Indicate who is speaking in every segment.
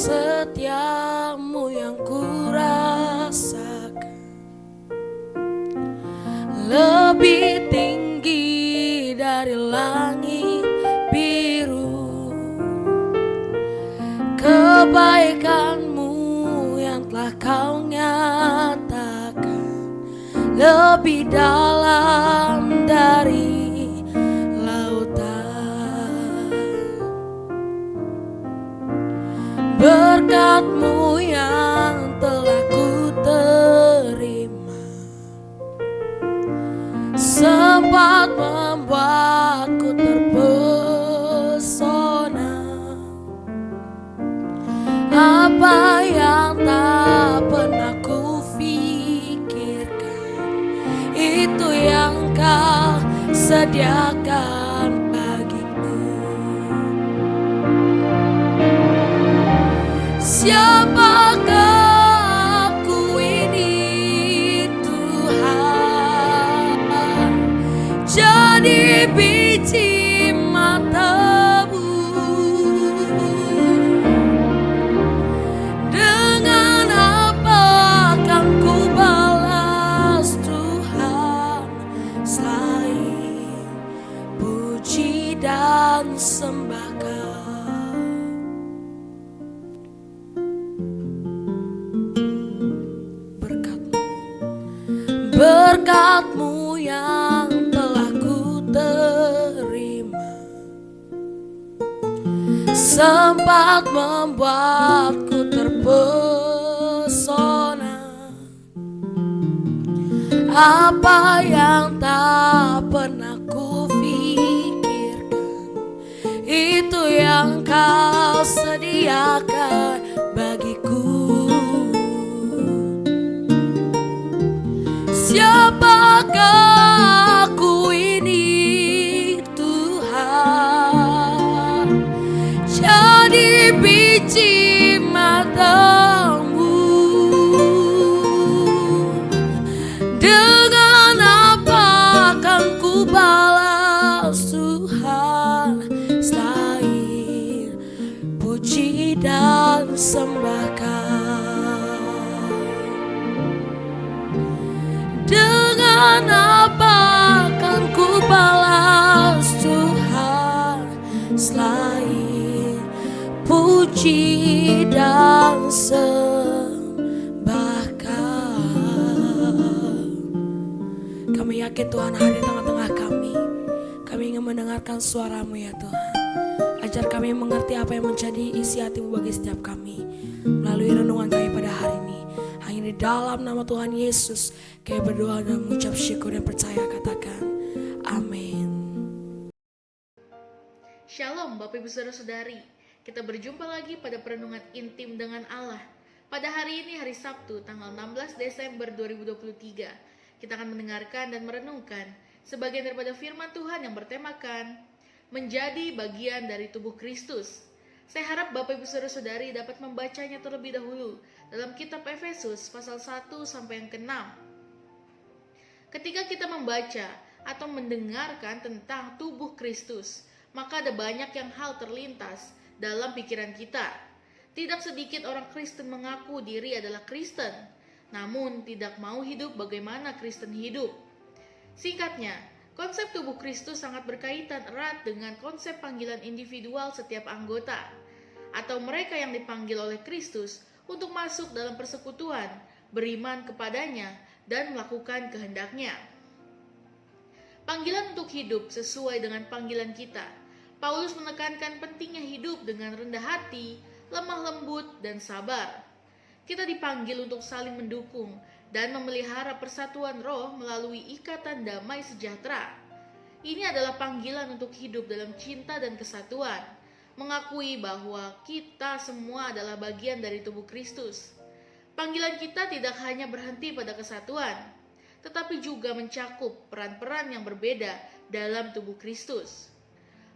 Speaker 1: setiamu yang kurasakan lebih tinggi dari langit biru. Kebaikanmu yang telah kau nyatakan lebih dalam dari lautan. Berkat-Mu yang telah ku terima sempat membuatku terpesona. Apa yang tak pernah ku pikirkan, itu yang Kau sediakan bagiku. Siapakah aku ini Tuhan, jadi biji mata-Mu. Dengan apa akan ku balas Tuhan selain puji dan sembah Kau. Berkat-Mu yang telah ku terima sempat membuatku terpesona. Apa yang tak pernah ku pikirkan, itu yang Kau sediakan bagiku. Siapakah aku ini Tuhan, jadi biji mata-Mu. Dengan apa akan ku balas Tuhan selain puji dan sembah Kau. Dengan apa akan ku balas Tuhan selain puji dan sembah Kau. Kami yakin Tuhan hadir di tengah-tengah kami. Kami ingin mendengarkan suara-Mu ya Tuhan. Ajar kami mengerti apa yang menjadi isi hati-Mu bagi setiap kami melalui renungan kami pada hari ini. Hanya di dalam nama Tuhan Yesus kami berdoa dan mengucap syukur dan percaya, katakan amin.
Speaker 2: Shalom Bapak Ibu Saudara-saudari, kita berjumpa lagi pada perenungan intim dengan Allah. Pada hari ini hari Sabtu tanggal 16 Desember 2023, kita akan mendengarkan dan merenungkan sebagian daripada firman Tuhan yang bertemakan menjadi bagian dari tubuh Kristus. Saya harap Bapak Ibu Saudara-saudari dapat membacanya terlebih dahulu dalam kitab Efesus pasal 1 sampai yang ke-6. Ketika kita membaca atau mendengarkan tentang tubuh Kristus, maka ada banyak yang hal terlintas dalam pikiran kita. Tidak sedikit orang Kristen mengaku diri adalah Kristen, namun tidak mau hidup bagaimana Kristen hidup. Singkatnya, konsep tubuh Kristus sangat berkaitan erat dengan konsep panggilan individual setiap anggota, atau mereka yang dipanggil oleh Kristus untuk masuk dalam persekutuan, beriman kepadanya, dan melakukan kehendaknya. Panggilan untuk hidup sesuai dengan panggilan kita. Paulus menekankan pentingnya hidup dengan rendah hati, lemah lembut, dan sabar. Kita dipanggil untuk saling mendukung dan memelihara persatuan roh melalui ikatan damai sejahtera. Ini adalah panggilan untuk hidup dalam cinta dan kesatuan, mengakui bahwa kita semua adalah bagian dari tubuh Kristus. Panggilan kita tidak hanya berhenti pada kesatuan, tetapi juga mencakup peran-peran yang berbeda dalam tubuh Kristus.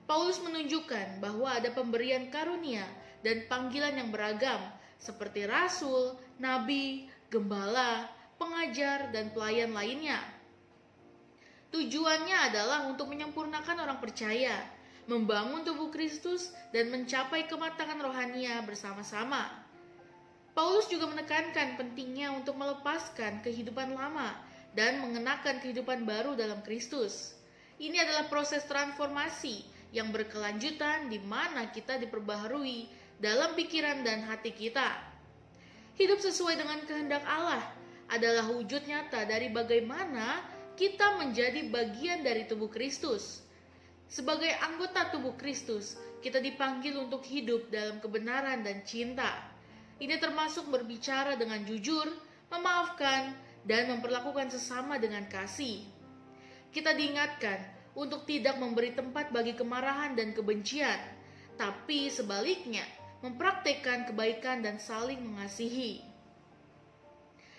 Speaker 2: Paulus menunjukkan bahwa ada pemberian karunia dan panggilan yang beragam, seperti rasul, nabi, gembala, pengajar, dan pelayan lainnya. Tujuannya adalah untuk menyempurnakan orang percaya, membangun tubuh Kristus, dan mencapai kematangan rohania bersama-sama. Paulus juga menekankan pentingnya untuk melepaskan kehidupan lama dan mengenakan kehidupan baru dalam Kristus. Ini adalah proses transformasi yang berkelanjutan di mana kita diperbaharui dalam pikiran dan hati kita. Hidup sesuai dengan kehendak Allah adalah wujud nyata dari bagaimana kita menjadi bagian dari tubuh Kristus. Sebagai anggota tubuh Kristus, kita dipanggil untuk hidup dalam kebenaran dan cinta. Ini termasuk berbicara dengan jujur, memaafkan, dan memperlakukan sesama dengan kasih. Kita diingatkan untuk tidak memberi tempat bagi kemarahan dan kebencian, tapi sebaliknya mempraktekkan kebaikan dan saling mengasihi.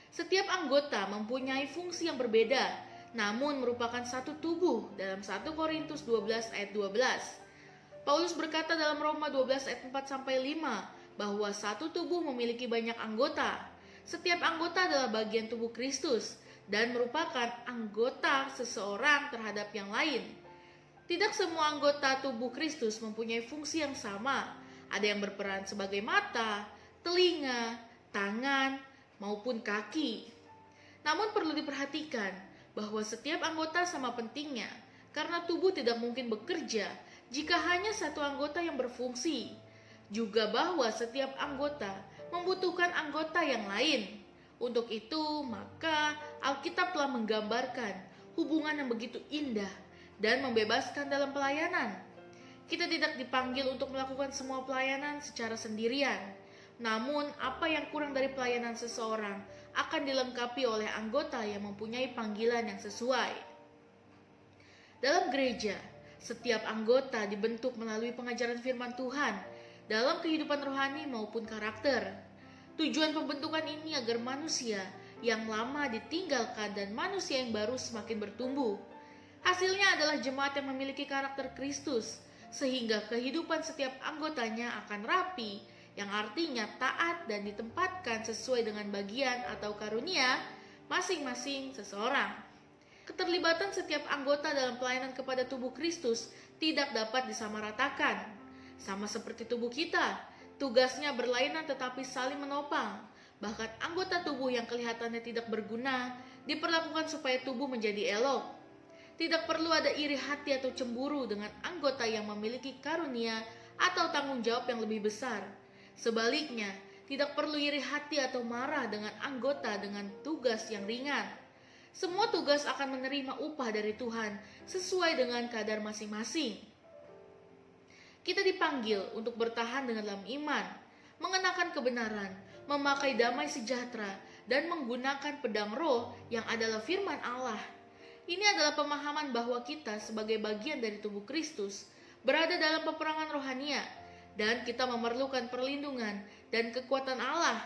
Speaker 2: Setiap anggota mempunyai fungsi yang berbeda, namun merupakan satu tubuh dalam 1 Korintus 12 ayat 12. Paulus berkata dalam Roma 12 ayat 4-5 bahwa satu tubuh memiliki banyak anggota. Setiap anggota adalah bagian tubuh Kristus dan merupakan anggota seseorang terhadap yang lain. Tidak semua anggota tubuh Kristus mempunyai fungsi yang sama. Ada yang berperan sebagai mata, telinga, tangan, maupun kaki. Namun perlu diperhatikan bahwa setiap anggota sama pentingnya, karena tubuh tidak mungkin bekerja jika hanya satu anggota yang berfungsi. Juga bahwa setiap anggota membutuhkan anggota yang lain. Untuk itu, maka Alkitab telah menggambarkan hubungan yang begitu indah dan membebaskan dalam pelayanan. Kita tidak dipanggil untuk melakukan semua pelayanan secara sendirian. Namun, apa yang kurang dari pelayanan seseorang akan dilengkapi oleh anggota yang mempunyai panggilan yang sesuai. Dalam gereja, setiap anggota dibentuk melalui pengajaran firman Tuhan dalam kehidupan rohani maupun karakter. Tujuan pembentukan ini agar manusia yang lama ditinggalkan dan manusia yang baru semakin bertumbuh. Hasilnya adalah jemaat yang memiliki karakter Kristus, sehingga kehidupan setiap anggotanya akan rapi, yang artinya taat dan ditempatkan sesuai dengan bagian atau karunia masing-masing seseorang. Keterlibatan setiap anggota dalam pelayanan kepada tubuh Kristus tidak dapat disamaratakan. Sama seperti tubuh kita, tugasnya berlainan tetapi saling menopang. Bahkan anggota tubuh yang kelihatannya tidak berguna diperlakukan supaya tubuh menjadi elok. Tidak perlu ada iri hati atau cemburu dengan anggota yang memiliki karunia atau tanggung jawab yang lebih besar. Sebaliknya, tidak perlu iri hati atau marah dengan anggota dengan tugas yang ringan. Semua tugas akan menerima upah dari Tuhan sesuai dengan kadar masing-masing. Kita dipanggil untuk bertahan dengan dalam iman, mengenakan kebenaran, memakai damai sejahtera, dan menggunakan pedang roh yang adalah firman Allah. Ini adalah pemahaman bahwa kita sebagai bagian dari tubuh Kristus berada dalam peperangan rohania, dan kita memerlukan perlindungan dan kekuatan Allah.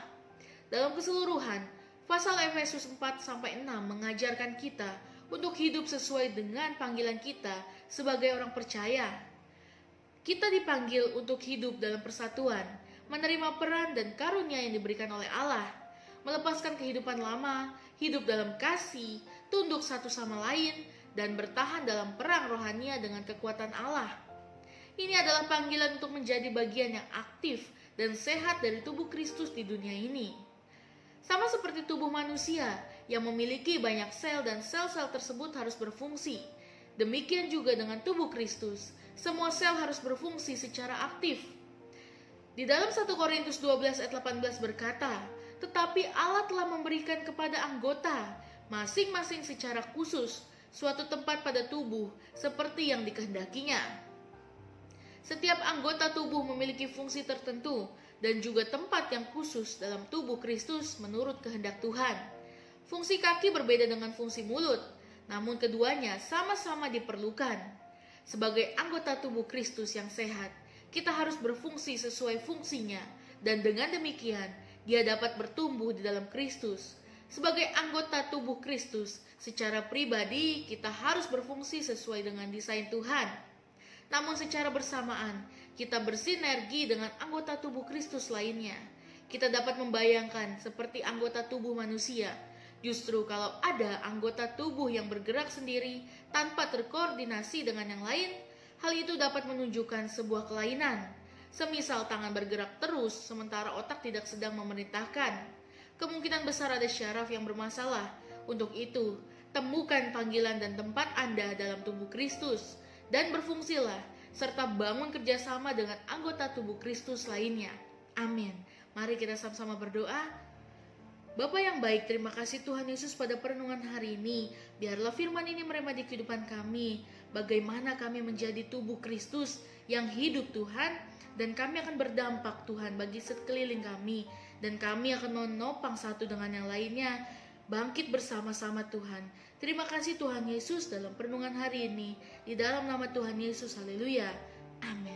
Speaker 2: Dalam keseluruhan, pasal Efesus 4-6 mengajarkan kita untuk hidup sesuai dengan panggilan kita sebagai orang percaya. Kita dipanggil untuk hidup dalam persatuan, menerima peran dan karunia yang diberikan oleh Allah, melepaskan kehidupan lama, hidup dalam kasih, tunduk satu sama lain, dan bertahan dalam perang rohania dengan kekuatan Allah. Ini adalah panggilan untuk menjadi bagian yang aktif dan sehat dari tubuh Kristus di dunia ini. Sama seperti tubuh manusia yang memiliki banyak sel dan sel-sel tersebut harus berfungsi. Demikian juga dengan tubuh Kristus, semua sel harus berfungsi secara aktif. Di dalam 1 Korintus 12 ayat 18 berkata, "Tetapi Allah telah memberikan kepada anggota masing-masing secara khusus suatu tempat pada tubuh seperti yang dikehendakinya." Setiap anggota tubuh memiliki fungsi tertentu dan juga tempat yang khusus dalam tubuh Kristus menurut kehendak Tuhan. Fungsi kaki berbeda dengan fungsi mulut, namun keduanya sama-sama diperlukan. Sebagai anggota tubuh Kristus yang sehat, kita harus berfungsi sesuai fungsinya, dan dengan demikian dia dapat bertumbuh di dalam Kristus. Sebagai anggota tubuh Kristus, secara pribadi kita harus berfungsi sesuai dengan desain Tuhan. Namun secara bersamaan, kita bersinergi dengan anggota tubuh Kristus lainnya. Kita dapat membayangkan seperti anggota tubuh manusia. Justru kalau ada anggota tubuh yang bergerak sendiri tanpa terkoordinasi dengan yang lain, Hal itu dapat menunjukkan sebuah kelainan, semisal tangan bergerak terus sementara otak tidak sedang memerintahkan. Kemungkinan besar ada syaraf yang bermasalah. Untuk itu, temukan panggilan dan tempat Anda dalam tubuh Kristus dan berfungsilah serta bangun kerjasama dengan anggota tubuh Kristus lainnya. Amin. Mari kita sama-sama berdoa. Bapa yang baik, terima kasih Tuhan Yesus pada perenungan hari ini. Biarlah firman ini merema di kehidupan kami. Bagaimana kami menjadi tubuh Kristus yang hidup Tuhan. Dan kami akan berdampak Tuhan bagi sekeliling kami. Dan kami akan menopang satu dengan yang lainnya. Bangkit bersama-sama Tuhan. Terima kasih Tuhan Yesus dalam perenungan hari ini. Di dalam nama Tuhan Yesus, haleluya. Amin.